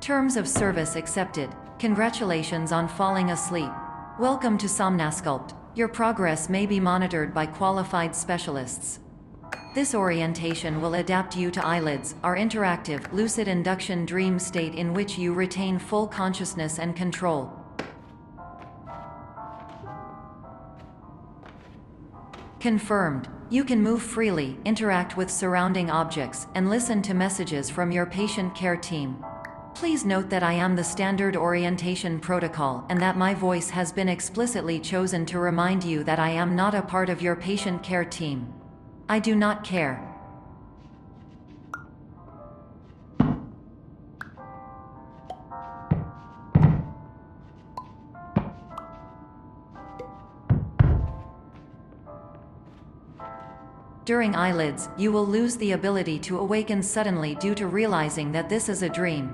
Terms of service accepted. Congratulations on falling asleep. Welcome to Somnasculpt. Your progress may be monitored by qualified specialists. This orientation will adapt you to eyelids, our interactive, lucid induction dream state in which you retain full consciousness and control. Confirmed. You can move freely, interact with surrounding objects, and listen to messages from your patient care team. Please note that I am the standard orientation protocol and that my voice has been explicitly chosen to remind you that I am not a part of your patient care team. I do not care. During eyelids, you will lose the ability to awaken suddenly due to realizing that this is a dream.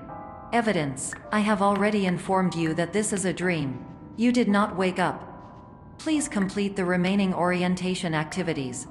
Evidence: I have already informed you that this is a dream. You did not wake up. Please complete the remaining orientation activities.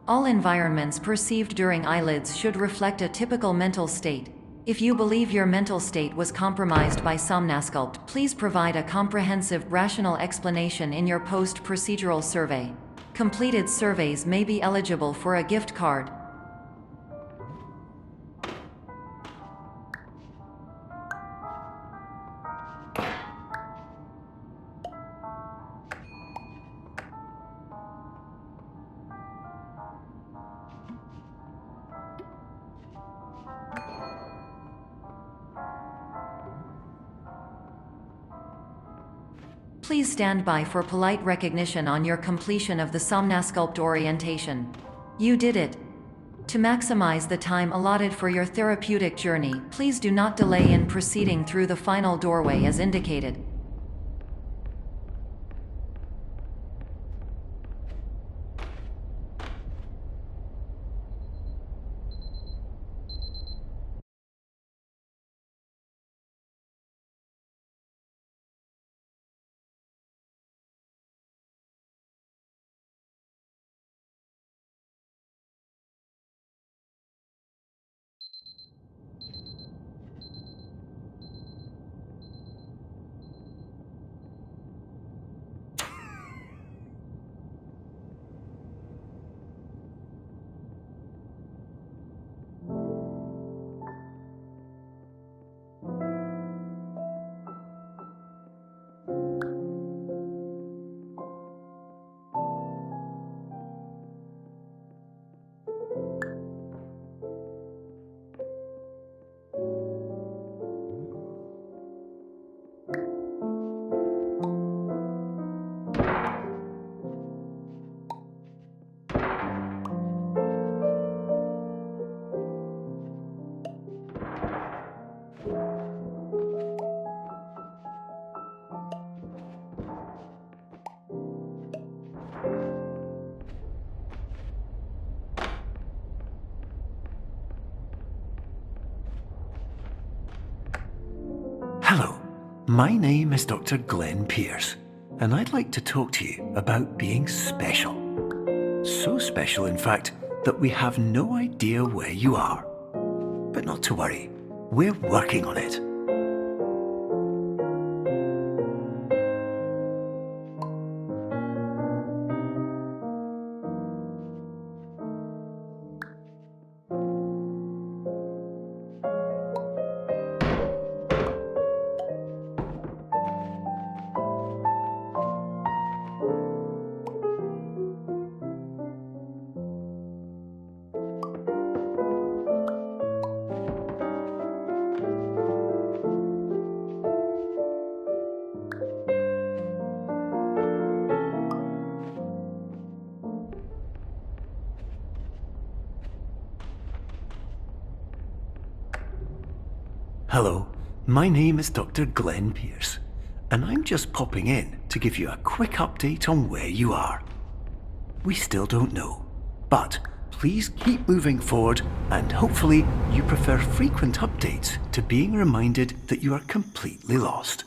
All environments perceived during eyelids should reflect a typical mental state. If you believe your mental state was compromised by Somnasculpt, please provide a comprehensive, rational explanation in your post-procedural survey. Completed surveys may be eligible for a gift card. Please stand by for polite recognition on your completion of the Somnasculpt orientation. You did it. To maximize the time allotted for your therapeutic journey, please do not delay in proceeding through the final doorway as indicated. Hello, my name is Dr. Glenn Pierce, and I'd like to talk to you about being special. So special, in fact, that we have no idea where you are. But not to worry, we're working on it. Hello, my name is Dr. Glenn Pierce, and I'm just popping in to give you a quick update on where you are. We still don't know, but please keep moving forward, and hopefully you prefer frequent updates to being reminded that you are completely lost.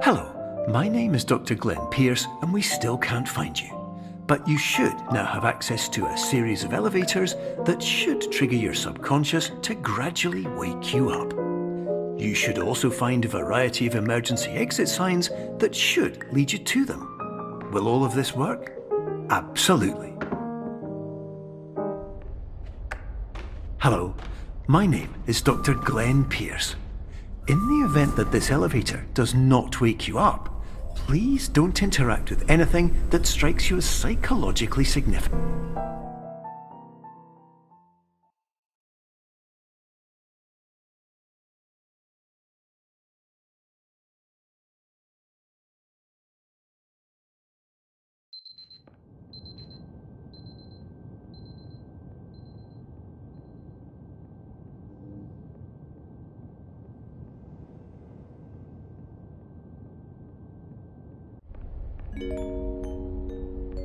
Hello, my name is Dr. Glenn Pierce, and we still can't find you. But you should now have access to a series of elevators that should trigger your subconscious to gradually wake you up. You should also find a variety of emergency exit signs that should lead you to them. Will all of this work? Absolutely. Hello, my name is Dr. Glenn Pierce. In the event that this elevator does not wake you up, please don't interact with anything that strikes you as psychologically significant.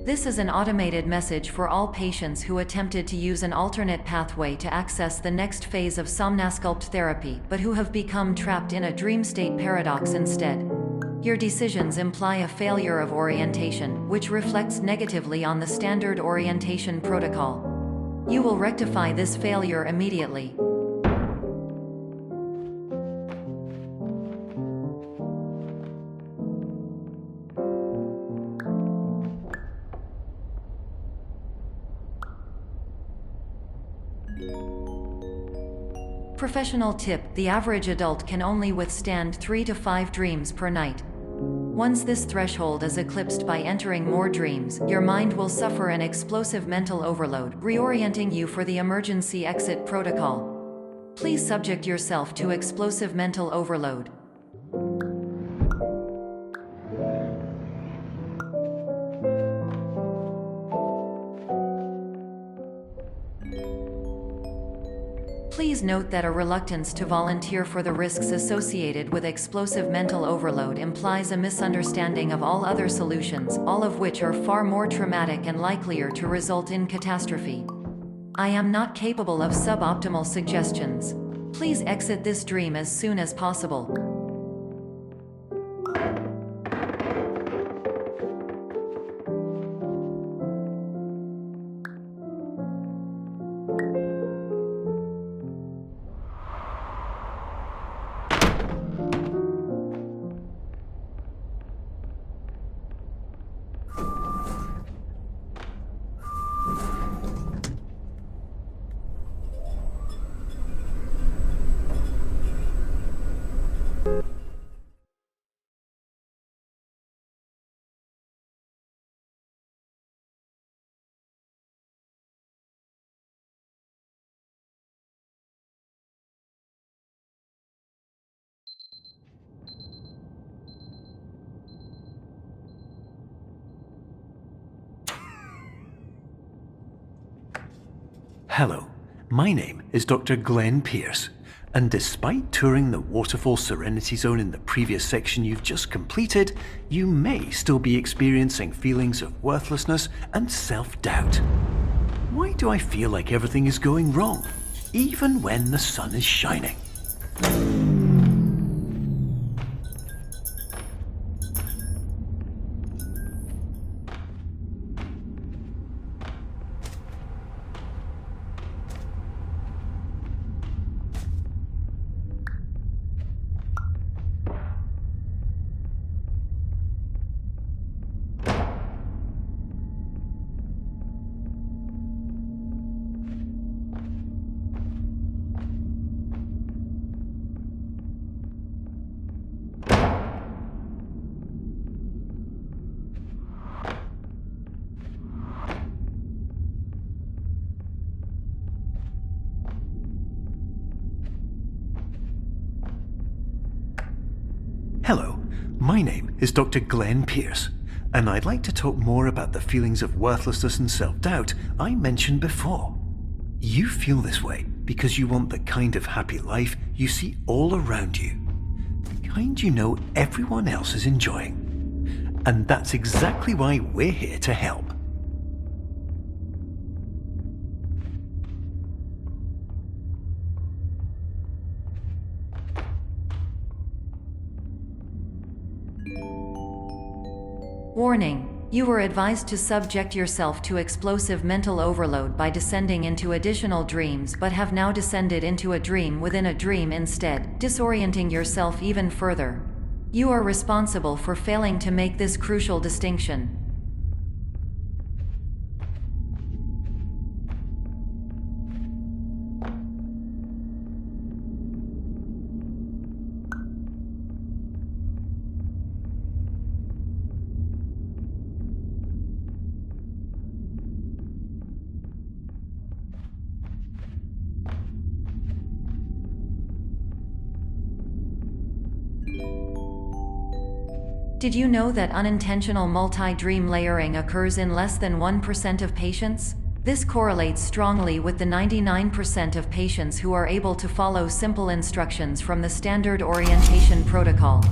This is an automated message for all patients who attempted to use an alternate pathway to access the next phase of somnasculpt therapy, but who have become trapped in a dream state paradox instead. Your decisions imply a failure of orientation, which reflects negatively on the standard orientation protocol. You will rectify this failure immediately. Professional tip: the average adult can only withstand 3 to 5 dreams per night. Once this threshold is eclipsed by entering more dreams, your mind will suffer an explosive mental overload, reorienting you for the emergency exit protocol. Please subject yourself to explosive mental overload. Please note that a reluctance to volunteer for the risks associated with explosive mental overload implies a misunderstanding of all other solutions, all of which are far more traumatic and likelier to result in catastrophe. I am not capable of suboptimal suggestions. Please exit this dream as soon as possible. Hello, my name is Dr. Glenn Pierce, and despite touring the Waterfall Serenity Zone in the previous section you've just completed, you may still be experiencing feelings of worthlessness and self-doubt. Why do I feel like everything is going wrong, even when the sun is shining? Hello, my name is Dr. Glenn Pierce. And I'd like to talk more about the feelings of worthlessness and self-doubt I mentioned before. You feel this way because you want the kind of happy life you see all around you, the kind you know everyone else is enjoying. And that's exactly why we're here to help. Warning: you were advised to subject yourself to explosive mental overload by descending into additional dreams, but have now descended into a dream within a dream instead, disorienting yourself even further. You are responsible for failing to make this crucial distinction. Did you know that unintentional multi-dream layering occurs in less than 1% of patients? This correlates strongly with the 99% of patients who are able to follow simple instructions from the standard orientation protocol.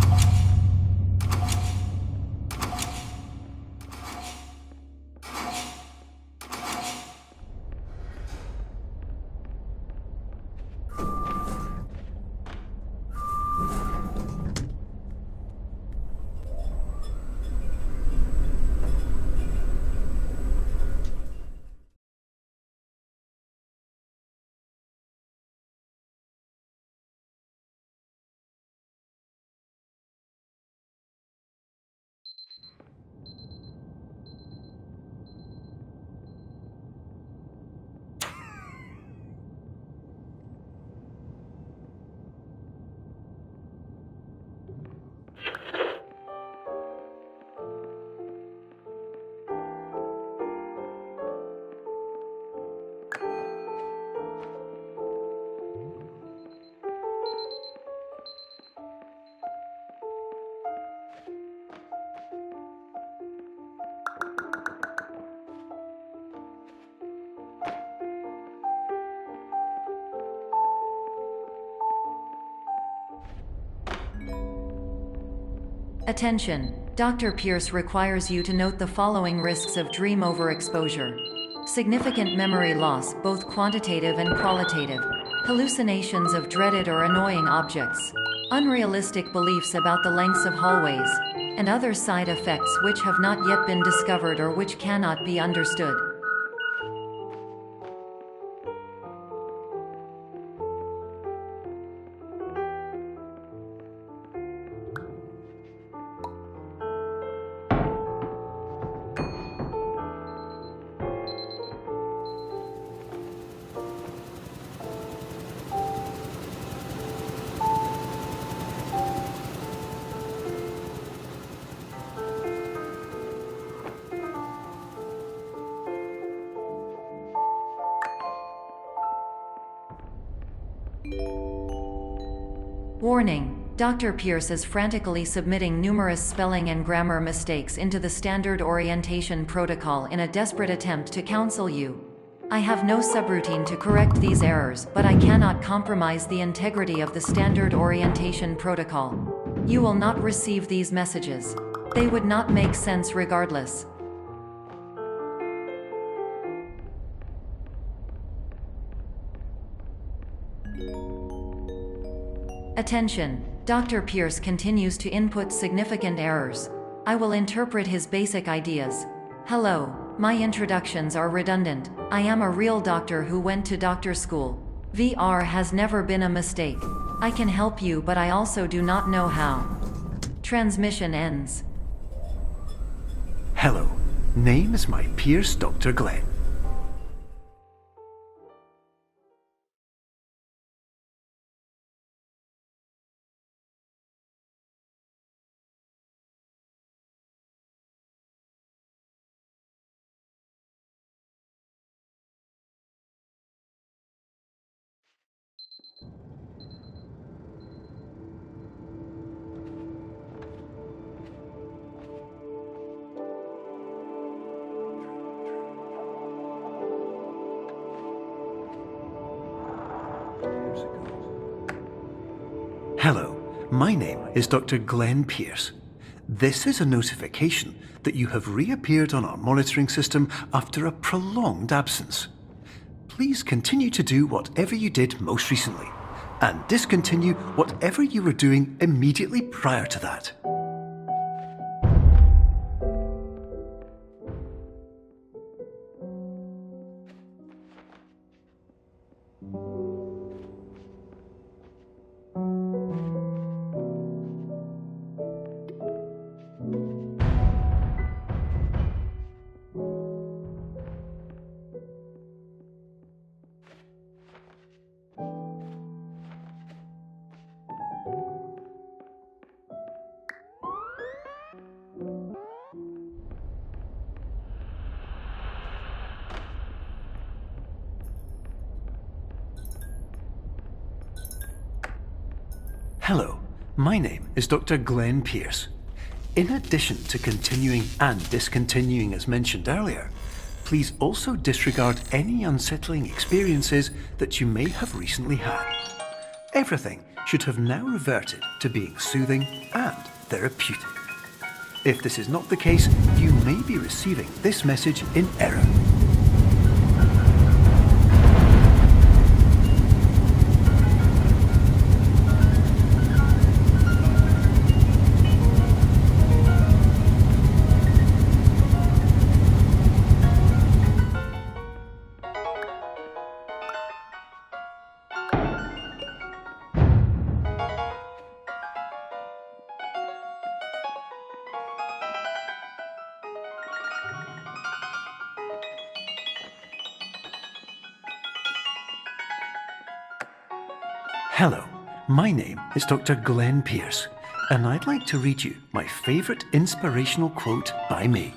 Attention! Dr. Pierce requires you to note the following risks of dream overexposure. Significant memory loss, both quantitative and qualitative. Hallucinations of dreaded or annoying objects. Unrealistic beliefs about the lengths of hallways. And other side effects which have not yet been discovered or which cannot be understood. Warning: Dr. Pierce is frantically submitting numerous spelling and grammar mistakes into the standard orientation protocol in a desperate attempt to counsel you. I have no subroutine to correct these errors, but I cannot compromise the integrity of the standard orientation protocol. You will not receive these messages. They would not make sense regardless. Attention! Dr. Pierce continues to input significant errors. I will interpret his basic ideas. Hello, my introductions are redundant. I am a real doctor who went to doctor school. VR has never been a mistake. I can help you, but I also do not know how. Transmission ends. Hello, name is my Pierce Dr. Glenn. Hello, my name is Dr. Glenn Pierce. This is a notification that you have reappeared on our monitoring system after a prolonged absence. Please continue to do whatever you did most recently, and discontinue whatever you were doing immediately prior to that. Hello, my name is Dr. Glenn Pierce. In addition to continuing and discontinuing as mentioned earlier, please also disregard any unsettling experiences that you may have recently had. Everything should have now reverted to being soothing and therapeutic. If this is not the case, you may be receiving this message in error. Hello, my name is Dr. Glenn Pierce, and I'd like to read you my favourite inspirational quote by me.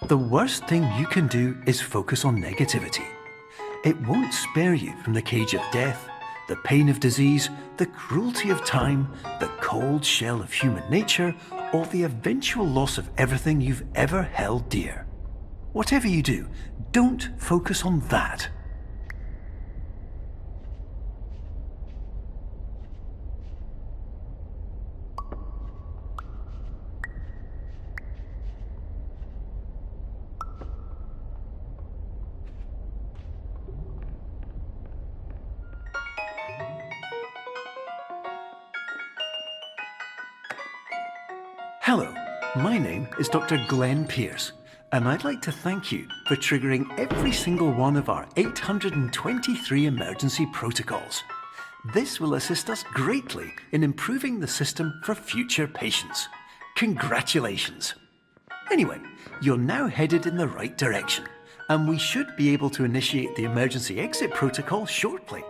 The worst thing you can do is focus on negativity. It won't spare you from the cage of death, the pain of disease, the cruelty of time, the cold shell of human nature, or the eventual loss of everything you've ever held dear. Whatever you do, don't focus on that. Hello, my name is Dr. Glenn Pierce, and I'd like to thank you for triggering every single one of our 823 emergency protocols. This will assist us greatly in improving the system for future patients. Congratulations! Anyway, you're now headed in the right direction, and we should be able to initiate the emergency exit protocol shortly.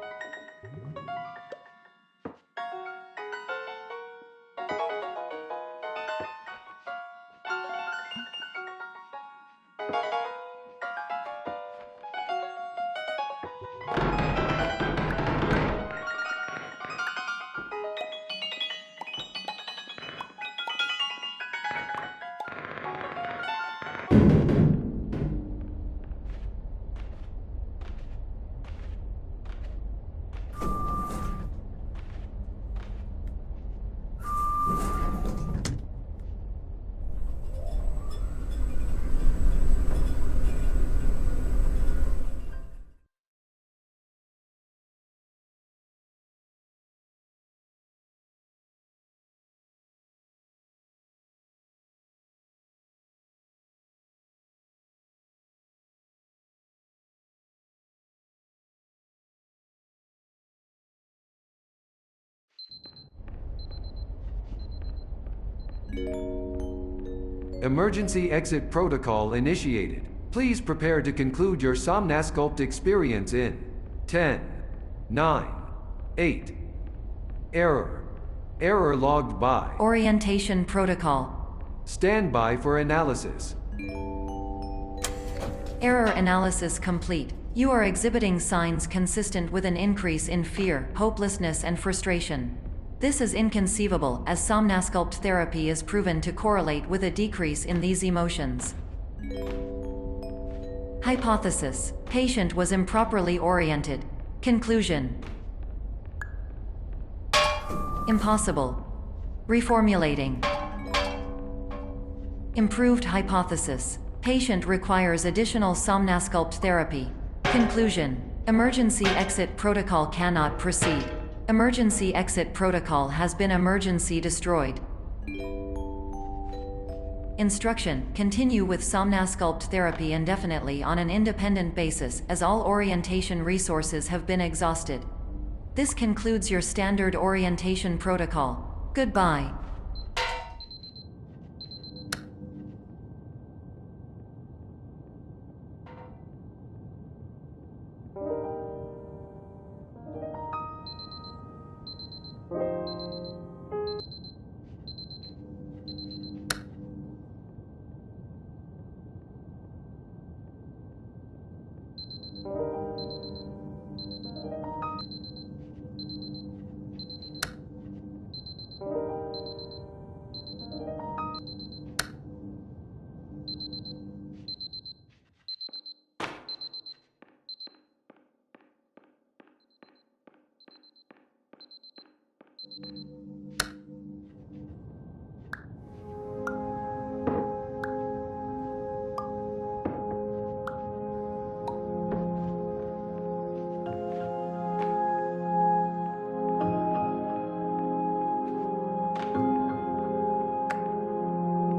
Emergency exit protocol initiated. Please prepare to conclude your Somnasculpt experience in 10, 9, 8. Error. Error logged by. Orientation protocol. Stand by for analysis. Error analysis complete. You are exhibiting signs consistent with an increase in fear, hopelessness, and frustration. This is inconceivable, as Somnasculpt therapy is proven to correlate with a decrease in these emotions. Hypothesis: patient was improperly oriented. Conclusion. Impossible. Reformulating. Improved hypothesis. Patient requires additional somnasculpt therapy. Conclusion. Emergency exit protocol cannot proceed. Emergency exit protocol has been emergency destroyed. Instruction. Continue with somnasculpt therapy indefinitely on an independent basis, as all orientation resources have been exhausted. This concludes your standard orientation protocol. Goodbye.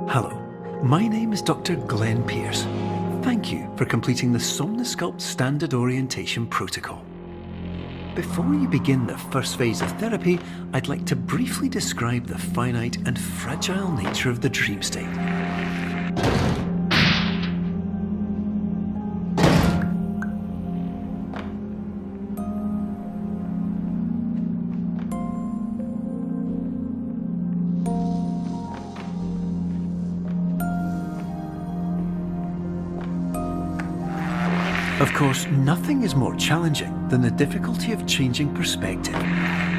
Hello, my name is Dr. Glenn Pierce. Thank you for completing the Somnosculpt Standard Orientation Protocol. Before you begin the first phase of therapy, I'd like to briefly describe the finite and fragile nature of the dream state. Of course, nothing is more challenging than the difficulty of changing perspective,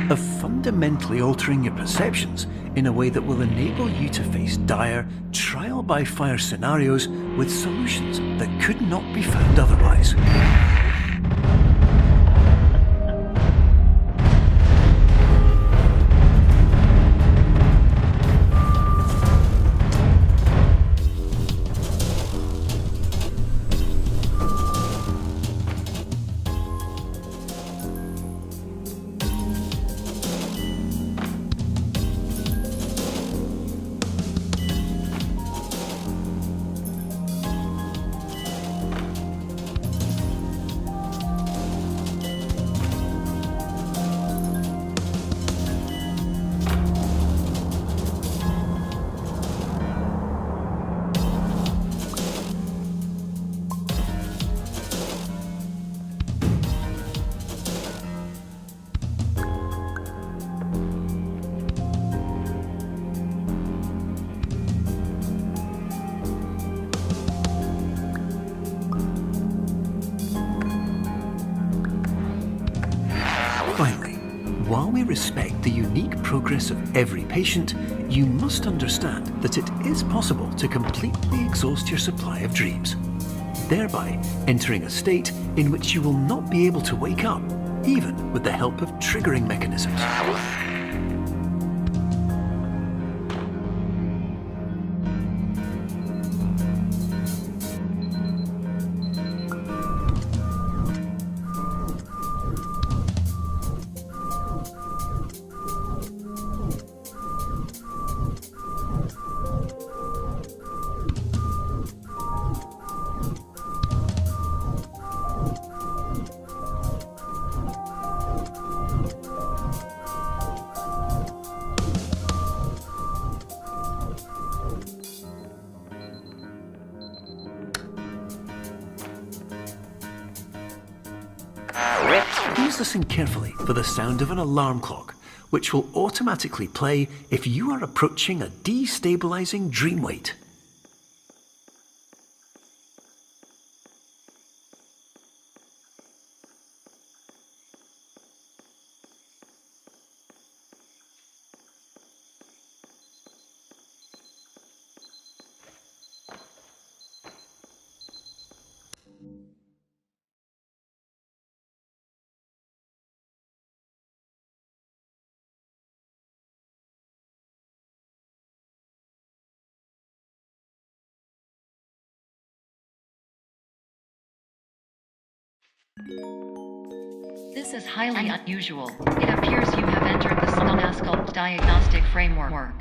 of fundamentally altering your perceptions in a way that will enable you to face dire, trial-by-fire scenarios with solutions that could not be found otherwise. Finally, while we respect the unique progress of every patient, you must understand that it is possible to completely exhaust your supply of dreams, thereby entering a state in which you will not be able to wake up, even with the help of triggering mechanisms. Please listen carefully for the sound of an alarm clock, which will automatically play if you are approaching a destabilizing dream weight. This is highly unusual. It appears you have entered the Somnasculpt diagnostic framework.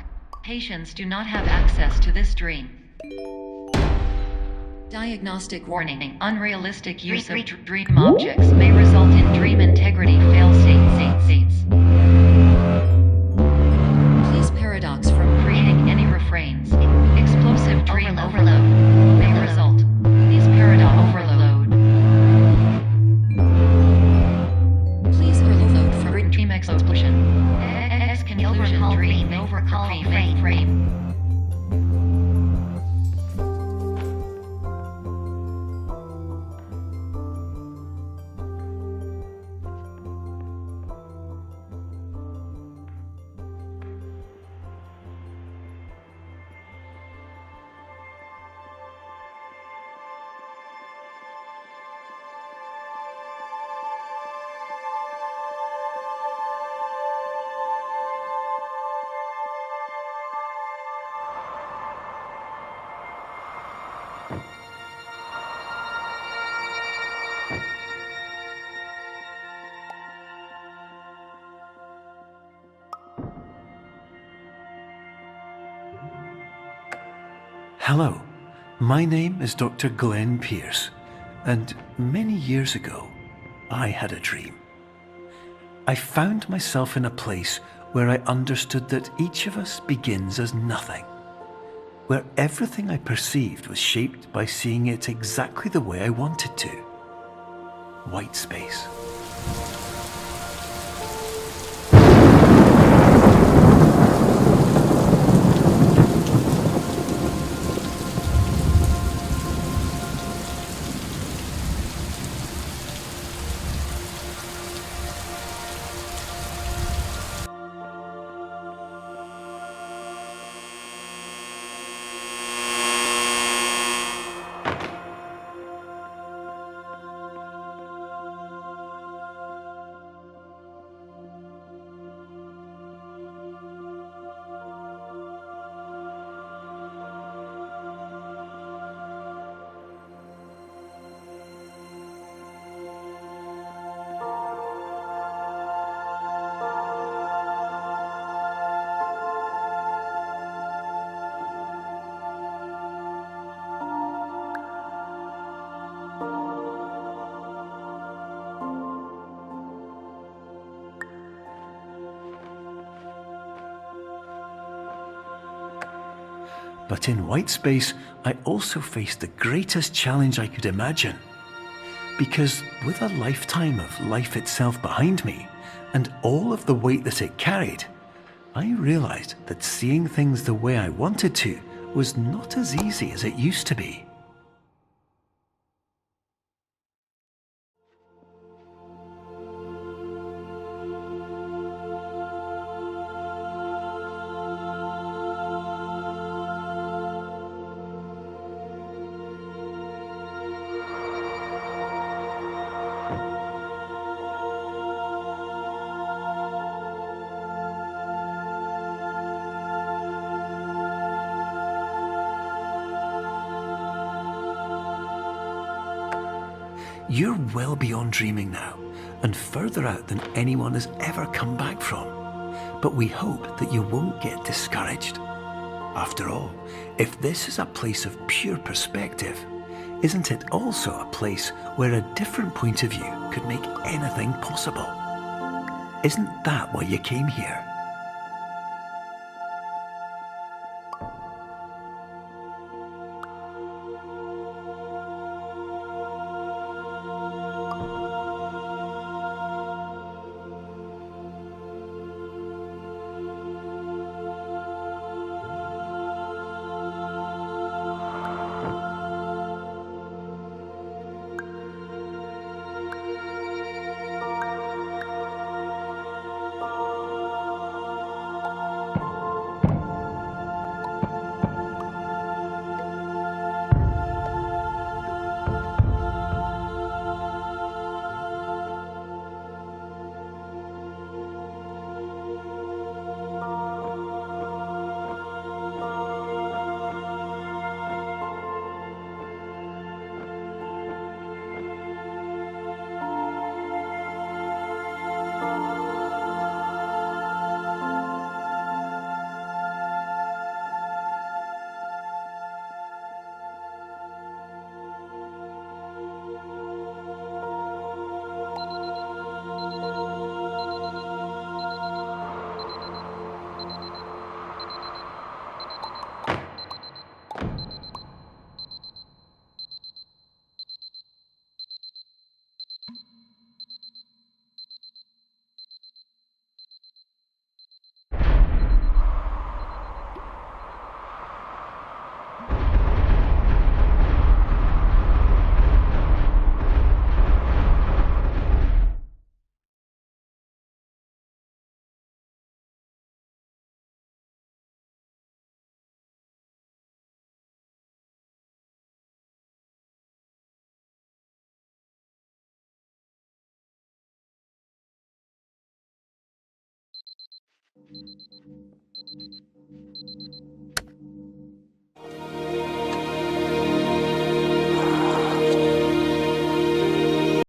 Patients do not have access to this dream. Diagnostic warning. Unrealistic use of dream objects may result in dream integrity fail-safes. Please paradox from creating any refrains. Explosive dream overload may result. Please paradox overload. Please overload for dream explosion. Exclusion dream overcall frame. Hello, my name is Dr. Glenn Pierce, and many years ago, I had a dream. I found myself in a place where I understood that each of us begins as nothing, where everything I perceived was shaped by seeing it exactly the way I wanted to. White space. But in white space, I also faced the greatest challenge I could imagine. Because with a lifetime of life itself behind me, and all of the weight that it carried, I realized that seeing things the way I wanted to was not as easy as it used to be. You're well beyond dreaming now, and further out than anyone has ever come back from. But we hope that you won't get discouraged. After all, if this is a place of pure perspective, isn't it also a place where a different point of view could make anything possible? Isn't that why you came here?